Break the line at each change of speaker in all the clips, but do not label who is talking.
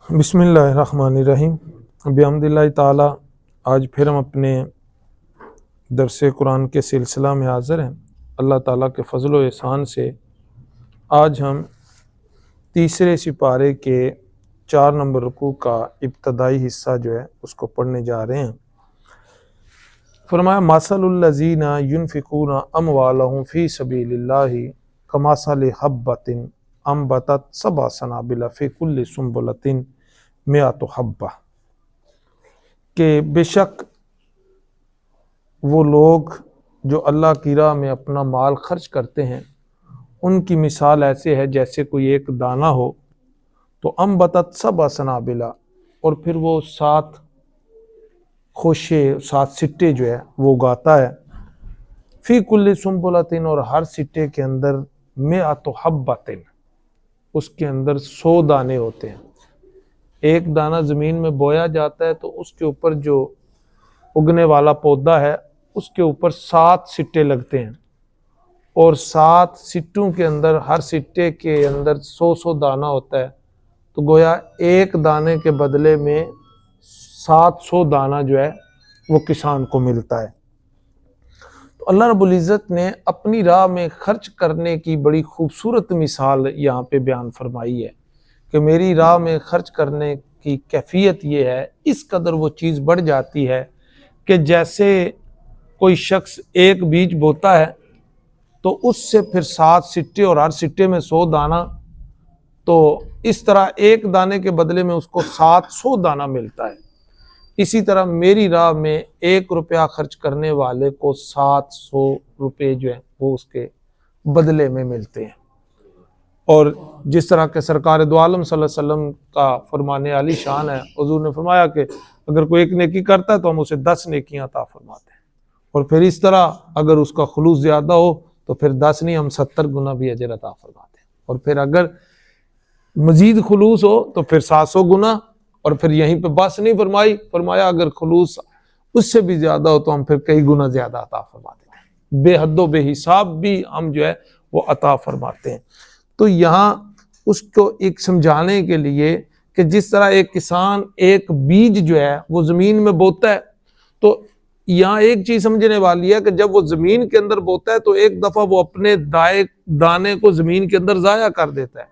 بسم اللہ الرحمن الرحیم۔ بحمد اللہ تعالی آج پھر ہم اپنے درس قرآن کے سلسلہ میں حاضر ہیں۔ اللہ تعالیٰ کے فضل و احسان سے آج ہم تیسرے سپارے کے 4 نمبر رکوع کا ابتدائی حصہ جو ہے اس کو پڑھنے جا رہے ہیں۔ فرمایا مثل الذین ینفقون اموالہم فی سبیل اللہ کمثل حبۃ انبتت 7 سنابل فی کل سنبلۃ 100 حبہ، کہ بے شک وہ لوگ جو اللہ کی راہ میں اپنا مال خرچ کرتے ہیں ان کی مثال ایسے ہے جیسے کوئی ایک دانہ ہو تو انبتت 7 سنابل، اور پھر وہ 7 خوشے 7 سٹے جو ہے وہ اگاتا ہے، فی کل سنبلۃ، اور ہر سٹے کے اندر 100 حبۃ، اس کے اندر 100 دانے ہوتے ہیں۔ ایک دانہ زمین میں بویا جاتا ہے تو اس کے اوپر جو اگنے والا پودا ہے اس کے اوپر 7 سٹے لگتے ہیں، اور 7 سٹوں کے اندر ہر سٹے کے اندر 100 دانہ ہوتا ہے، تو گویا ایک دانے کے بدلے میں 700 دانہ جو ہے وہ کسان کو ملتا ہے۔ تو اللہ رب العزت نے اپنی راہ میں خرچ کرنے کی بڑی خوبصورت مثال یہاں پہ بیان فرمائی ہے کہ میری راہ میں خرچ کرنے کی کیفیت یہ ہے، اس قدر وہ چیز بڑھ جاتی ہے کہ جیسے کوئی شخص ایک بیج بوتا ہے تو اس سے پھر 7 سٹے اور ہر سٹے میں 100 دانہ، تو اس طرح ایک دانے کے بدلے میں اس کو 700 دانہ ملتا ہے۔ اسی طرح میری راہ میں 1 روپیہ خرچ کرنے والے کو 700 روپے جو ہیں وہ اس کے بدلے میں ملتے ہیں۔ اور جس طرح کہ سرکار دو عالم صلی اللہ علیہ وسلم کا فرمان عالی شان ہے، حضور نے فرمایا کہ اگر کوئی 1 نیکی کرتا ہے تو ہم اسے 10 نیکیاں عطا فرماتے ہیں، اور پھر اس طرح اگر اس کا خلوص زیادہ ہو تو پھر 10 نہیں ہم 70 گنا بھی اجر عطا فرماتے ہیں، اور پھر اگر مزید خلوص ہو تو پھر 700 گنا، اور پھر یہیں پہ بس نہیں فرمائی، فرمایا اگر خلوص اس سے بھی زیادہ ہو تو ہم پھر کئی گنا زیادہ عطا فرماتے ہیں، بے حد و بے حساب بھی ہم جو ہے وہ عطا فرماتے ہیں۔ تو یہاں اس کو ایک سمجھانے کے لیے کہ جس طرح ایک کسان ایک بیج جو ہے وہ زمین میں بوتا ہے، تو یہاں ایک چیز سمجھنے والی ہے کہ جب وہ زمین کے اندر بوتا ہے تو ایک دفعہ وہ اپنے دانے کو زمین کے اندر ضائع کر دیتا ہے،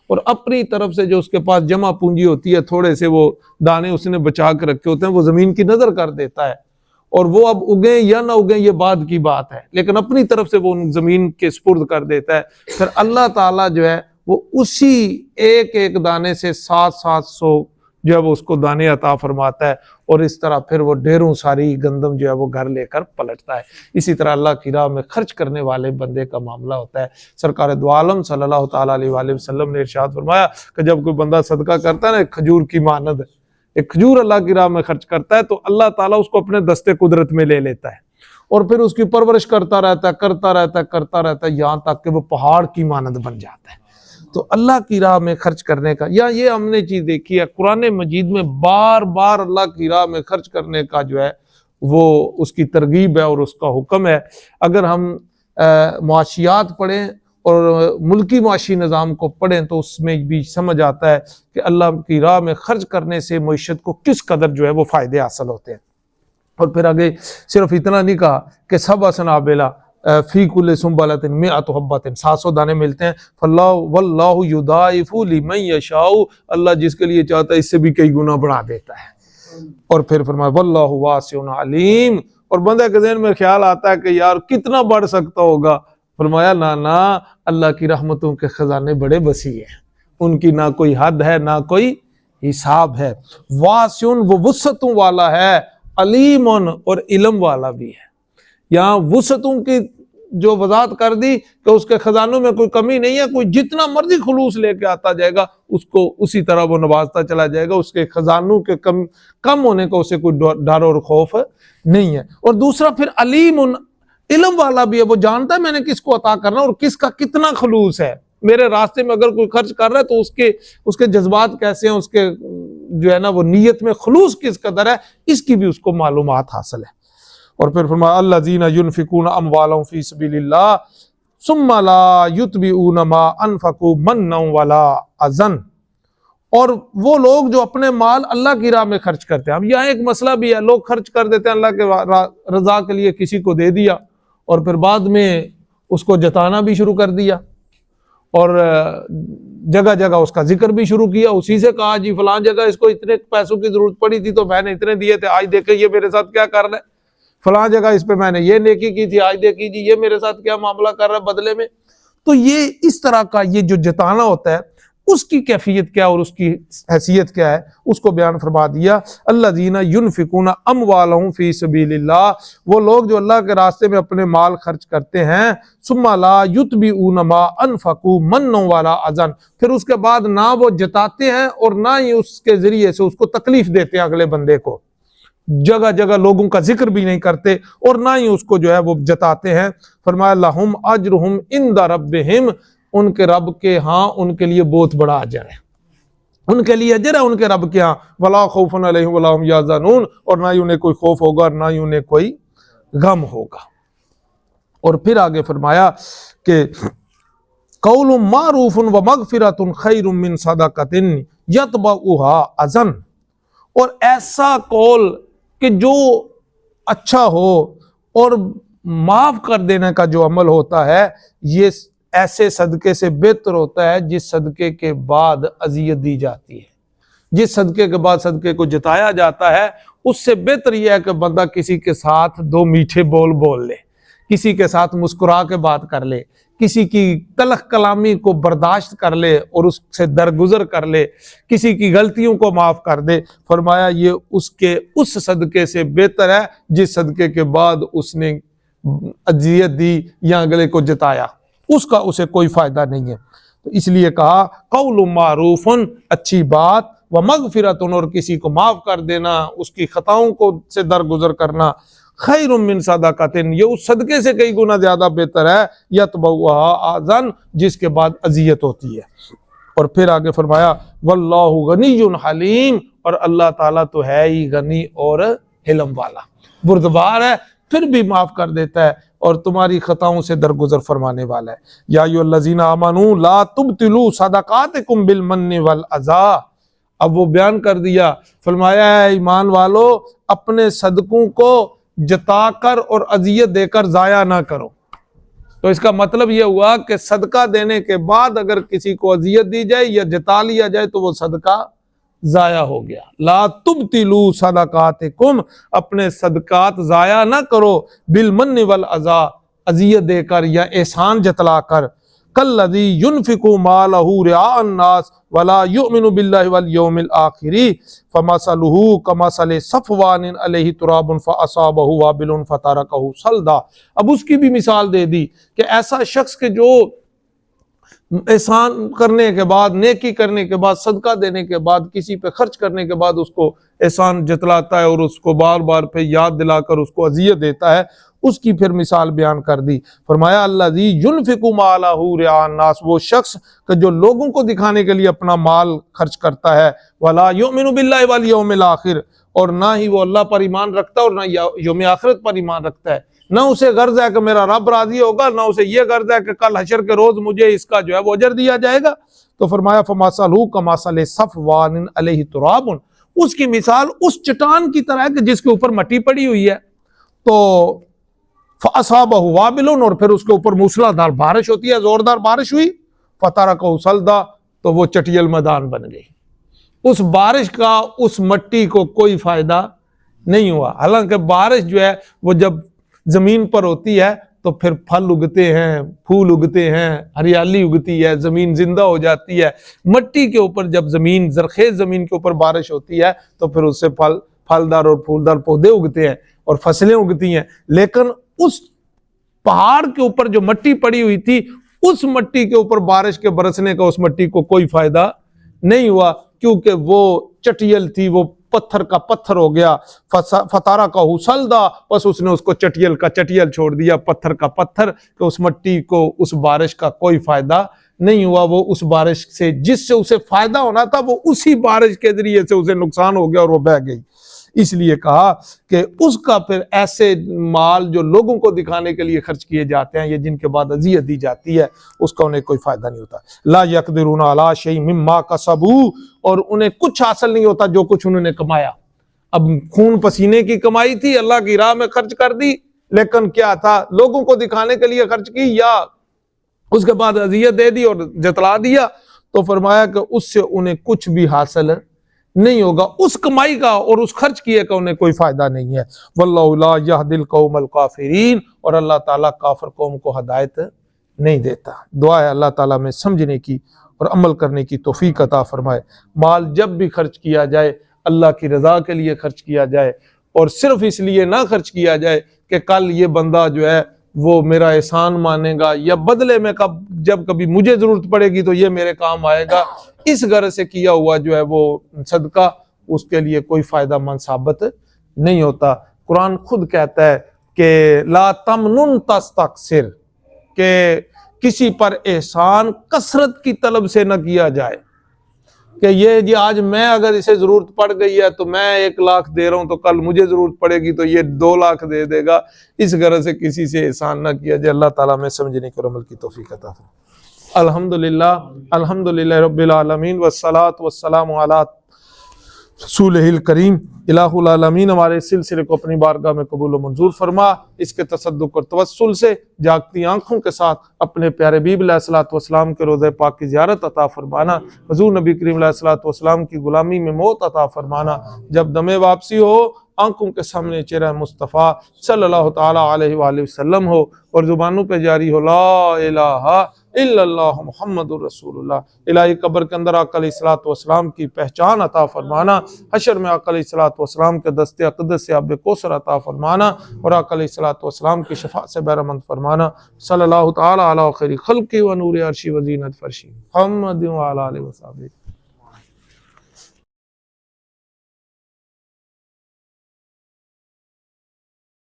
اور اپنی طرف سے جو اس کے پاس جمع پونجی ہوتی ہے تھوڑے سے وہ دانے اس نے بچا کے رکھے ہوتے ہیں وہ زمین کی نظر کر دیتا ہے، اور وہ اب اگیں یا نہ اگیں یہ بعد کی بات ہے، لیکن اپنی طرف سے وہ زمین کے سپرد کر دیتا ہے۔ پھر اللہ تعالیٰ جو ہے وہ اسی ایک دانے سے 700 جو ہے وہ اس کو دانے عطا فرماتا ہے، اور اس طرح پھر وہ ڈھیروں ساری گندم جو ہے وہ گھر لے کر پلٹتا ہے۔ اسی طرح اللہ کی راہ میں خرچ کرنے والے بندے کا معاملہ ہوتا ہے۔ سرکار دو عالم صلی اللہ تعالیٰ علیہ وآلہ وسلم نے ارشاد فرمایا کہ جب کوئی بندہ صدقہ کرتا ہے نا، ایک کھجور کی مانند، ایک کھجور اللہ کی راہ میں خرچ کرتا ہے تو اللہ تعالیٰ اس کو اپنے دستے قدرت میں لے لیتا ہے، اور پھر اس کی پرورش کرتا رہتا ہے یہاں تک کہ وہ پہاڑ کی مانند بن جاتا ہے۔ تو اللہ کی راہ میں خرچ کرنے کا یہ ہم نے چیز دیکھی ہے قرآن مجید میں بار بار اللہ کی راہ میں خرچ کرنے کا جو ہے وہ اس کی ترغیب ہے اور اس کا حکم ہے۔ اگر ہم معاشیات پڑھیں اور ملکی معاشی نظام کو پڑھیں تو اس میں بھی سمجھ آتا ہے کہ اللہ کی راہ میں خرچ کرنے سے معیشت کو کس قدر جو ہے وہ فائدے حاصل ہوتے ہیں۔ اور پھر آگے صرف اتنا نہیں کہا کہ 7 سنابل فی کل سنبلۃ 100 حبۃ، 700 دانے ملتے ہیں، فاللہ واللہ یضاعف لمن یشاء، اللہ جس کے لیے چاہتا ہے اس سے بھی کئی گنا بڑھا دیتا ہے۔ اور پھر فرمایا واللہ واسع علیم، اور بندے کے ذہن میں خیال آتا ہے کہ یار کتنا بڑھ سکتا ہوگا، فرمایا نا اللہ کی رحمتوں کے خزانے بڑے وسیع ہیں، ان کی نہ کوئی حد ہے نہ کوئی حساب ہے۔ واسع وہ وسعتوں والا ہے، علیم اور علم والا بھی ہے۔ یہاں وسعتوں کی جو وضاحت کر دی کہ اس کے خزانوں میں کوئی کمی نہیں ہے، کوئی جتنا مرضی خلوص لے کے آتا جائے گا اس کو اسی طرح وہ نوازتا چلا جائے گا، اس کے خزانوں کے کم ہونے کا اسے کوئی ڈر اور خوف نہیں ہے۔ اور دوسرا پھر علیم علم والا بھی ہے، وہ جانتا ہے میں نے کس کو عطا کرنا اور کس کا کتنا خلوص ہے، میرے راستے میں اگر کوئی خرچ کر رہا ہے تو اس کے جذبات کیسے ہیں، اس کے جو ہے نا وہ نیت میں خلوص کس قدر ہے، اس کی بھی اس کو معلومات حاصل ہے۔ اور پھر فرمایا الذین ینفقون اموالہم فی سبیل اللہ ثم لا یتبعون ما انفقوا منا ولا اذى، اور وہ لوگ جو اپنے مال اللہ کی راہ میں خرچ کرتے ہیں. اب یہاں ایک مسئلہ بھی ہے، لوگ خرچ کر دیتے ہیں اللہ کے رضا کے لیے، کسی کو دے دیا اور پھر بعد میں اس کو جتانا بھی شروع کر دیا اور جگہ جگہ اس کا ذکر بھی شروع کیا، اسی سے کہا جی فلاں جگہ اس کو اتنے پیسوں کی ضرورت پڑی تھی تو میں نے اتنے دیے تھے، آج دیکھیں یہ میرے ساتھ کیا کر رہا ہے، فلاں جگہ اس پہ میں نے یہ نیکی کی تھی، آج دیکھیں جی یہ میرے ساتھ کیا معاملہ کر رہا ہے بدلے میں. تو یہ اس طرح کا یہ جو جتانا ہوتا ہے اس کی کیفیت کیا اور اس کی حیثیت کیا ہے اس کو بیان فرما دیا. الذین ینفقون اموالہم فی سبیل اللہ، وہ لوگ جو اللہ کے راستے میں اپنے مال خرچ کرتے ہیں، ثم لا یتبعون ما انفقوا منا ولا اذى، پھر اس کے بعد نہ وہ جتاتے ہیں اور نہ ہی اس کے ذریعے سے اس کو تکلیف دیتے ہیں اگلے بندے کو، جگہ جگہ لوگوں کا ذکر بھی نہیں کرتے اور نہ ہی اس کو جو ہے وہ جتاتے ہیں. فرمایا لہم اجرہم عند ربہم، ان کے رب کے ہاں ان کے لیے بہت بڑا اجر ہے، ان کے لیے اجر ہے ان کے رب کے ہاں. ولا خوف علیہم ولا هم یحزنون، اور نہ ہی انہیں کوئی خوف ہوگا اور نہ ہی انہیں کوئی غم ہوگا. اور پھر آگے فرمایا کہ قول معروف ومغفرۃ خیر من صدقۃ یتبعها اذى، اور ایسا قول کہ جو اچھا ہو اور معاف کر دینے کا جو عمل ہوتا ہے، یہ ایسے صدقے سے بہتر ہوتا ہے جس صدقے کے بعد اذیت دی جاتی ہے. جس صدقے کے بعد صدقے کو جتایا جاتا ہے اس سے بہتر یہ ہے کہ بندہ کسی کے ساتھ دو میٹھے بول بول لے، کسی کے ساتھ مسکرا کے بات کر لے، کسی کی تلخ کلامی کو برداشت کر لے اور اس سے درگزر کر لے، کسی کی غلطیوں کو معاف کر دے. فرمایا یہ اس صدقے سے بہتر ہے جس صدقے کے بعد اس نے اذیت دی یا اگلے کو جتایا، اس کا اسے کوئی فائدہ نہیں ہے. تو اس لیے کہا قول معروف، اچھی بات، ومغفرۃ، اور کسی کو معاف کر دینا، اس کی خطاؤں کو سے درگزر کرنا، خیر من صدقۃ، یہ اس صدقے سے کئی گنا زیادہ بہتر ہے، یتبعها اذى، جس کے بعد اذیت ہوتی ہے. اور پھر آگے فرمایا واللہ غنی حلیم، اور اللہ تعالیٰ تو ہے ہی غنی اور حلم والا، بردبار ہے، پھر بھی معاف کر دیتا ہے اور تمہاری خطاؤں سے درگزر فرمانے والا ہے. یا ایھا الذین آمنوا لا تبطلوا صدقاتکم بالمن والاذى، اب وہ بیان کر دیا، فرمایا ہے ایمان والو اپنے صدقوں کو جتا کر اور اذیت دے کر ضائع نہ کرو. تو اس کا مطلب یہ ہوا کہ صدقہ دینے کے بعد اگر کسی کو اذیت دی جائے یا جتا لیا جائے تو وہ صدقہ ضائع ہو گیا. لا تبطلوا صدقاتکم، اپنے صدقات ضائع نہ کرو، بالمن والاذى، اذیت دے کر یا احسان جتلا کر. کالذی ینفق مالہ رعاء الناس ولا یؤمن باللہ والیوم الآخر فمثلہ کمثل صفوان علیہ تراب فاصابہ وابل فترکہ صلدا. اب اس کی بھی مثال دے دی کہ ایسا شخص کہ جو احسان کرنے کے بعد، نیکی کرنے کے بعد، صدقہ دینے کے بعد، کسی پہ خرچ کرنے کے بعد اس کو احسان جتلاتا ہے اور اس کو بار بار پہ یاد دلا کر اس کو اذیت دیتا ہے، اس کی پھر مثال بیان کر دی. فرمایا الذی ینفق مالہ رعاء الناس، وہ شخص کہ جو لوگوں کو دکھانے کے لیے اپنا مال خرچ کرتا ہے، ولا یؤمن باللہ والیوم الآخر، اور نہ ہی وہ اللہ پر ایمان رکھتا ہے اور نہ یوم آخرت پر ایمان رکھتا ہے، نہ اسے غرض ہے کہ میرا رب راضی ہوگا، نہ اسے یہ غرض ہے کہ کل حشر کے روز مجھے اس کا جو ہے وہ اجر دیا جائے گا. تو فرمایا فمثلہ کمثل صفوان علیہ تراب، اس کی مثال اس چٹان کی طرح ہے کہ جس کے اوپر مٹی پڑی ہوئی ہے، تو فاصابہ وابل، اور پھر اس کے اوپر موسلادھار بارش ہوتی ہے، زوردار بارش ہوئی، فترکہ صلدا، تو وہ چٹیل میدان بن گئی. اس بارش کا اس مٹی کو کوئی فائدہ نہیں ہوا. حالانکہ بارش جو ہے وہ جب زمین پر ہوتی ہے تو پھر پھل اگتے ہیں، پھول اگتے ہیں، ہریالی اگتی ہے، زمین زندہ ہو جاتی ہے. مٹی کے اوپر جب زمین، زرخیز زمین کے اوپر بارش ہوتی ہے تو پھر اس سے پھلدار اور پھولدار پودے اگتے ہیں اور فصلیں اگتی ہیں. لیکن اس پہاڑ کے اوپر جو مٹی پڑی ہوئی تھی، اس مٹی کے اوپر بارش کے برسنے کا اس مٹی کو کوئی فائدہ نہیں ہوا، کیونکہ وہ چٹیل تھی، وہ پتھر کا پتھر ہو گیا. فترکہ صلدا، بس اس نے اس کو چٹیل کا چٹیل چھوڑ دیا، پتھر کا پتھر، کہ اس مٹی کو اس بارش کا کوئی فائدہ نہیں ہوا. وہ اس بارش سے جس سے اسے فائدہ ہونا تھا وہ اسی بارش کے ذریعے سے اسے نقصان ہو گیا اور وہ بہہ گئی. اس لیے کہا کہ اس کا پھر ایسے مال جو لوگوں کو دکھانے کے لیے خرچ کیے جاتے ہیں، یہ جن کے بعد اذیت دی جاتی ہے، اس کا انہیں کوئی فائدہ نہیں ہوتا۔ لا یقدرون علی شیء مما کسبوا، اور انہیں کچھ حاصل نہیں ہوتا جو کچھ انہوں نے کمایا۔ اب خون پسینے کی کمائی تھی، اللہ کی راہ میں خرچ کر دی، لیکن کیا تھا، لوگوں کو دکھانے کے لیے خرچ کی یا اس کے بعد اذیت دے دی اور جتلا دیا، تو فرمایا کہ اس سے انہیں کچھ بھی حاصل نہیں ہوگا، اس کمائی کا اور اس خرچ کیے کا انہیں کوئی فائدہ نہیں ہے۔ واللہ لا یہدی القوم الکافرین، اور اللہ تعالیٰ کافر قوم کو ہدایت نہیں دیتا۔ دعا ہے اللہ تعالیٰ میں سمجھنے کی اور عمل کرنے کی توفیق عطا فرمائے۔ مال جب بھی خرچ کیا جائے اللہ کی رضا کے لیے خرچ کیا جائے، اور صرف اس لیے نہ خرچ کیا جائے کہ کل یہ بندہ جو ہے وہ میرا احسان مانے گا، یا بدلے میں جب کبھی مجھے ضرورت پڑے گی تو یہ میرے کام آئے گا، اس غرض سے کیا ہوا جو ہے وہ صدقہ اس کے لیے کوئی فائدہ مند ثابت نہیں ہوتا۔ قرآن خود کہتا ہے کہ لا تمنن تستکثر، کہ کسی پر احسان کثرت کی طلب سے نہ کیا جائے، کہ یہ جی آج میں اگر اسے ضرورت پڑ گئی ہے تو میں 1 لاکھ دے رہا ہوں تو کل مجھے ضرورت پڑے گی تو یہ 2 لاکھ دے دے گا، اس غرض سے کسی سے احسان نہ کیا جائے۔ اللہ تعالیٰ میں سمجھنے اور عمل کی توفیق عطا فرمائے۔ الحمدللہ رب العالمین والصلاة والسلام علی رسولہ الکریم۔ الہ العالمین ہمارے سلسلے کو اپنی بارگاہ میں قبول و منظور فرما، اس کے تصدق اور توسل سے جاگتی آنکھوں کے ساتھ اپنے پیارے حبیب علیہ الصلوۃ والسلام کے روضہ پاک کی زیارت عطا فرمانا، حضور نبی کریم علیہ الصلوۃ والسلام کی غلامی میں موت عطا فرمانا، جب دم واپسی ہو آنکھوں کے سامنے چہرہ مصطفیٰ صلی اللہ تعالی علیہ وآلہ وسلم ہو، اور زبانوں پہ جاری ہو لا الہ الا اللہ محمد الرسول اللہ۔ الہی قبر کے اندر آقا علیہ الصلوۃ والسلام کی پہچان عطا فرمانا، حشر میں آقا علیہ الصلوۃ والسلام کے دست اقدس سے آب کوثر عطا فرمانا، اور آقا علیہ الصلوۃ والسلام کی شفاعت سے بہرمند فرمانا۔ صلی اللہ تعالی علی خیر خلقہ و نور عرشہ و زینت فرشہ محمد و علی آلہ و صحبہ۔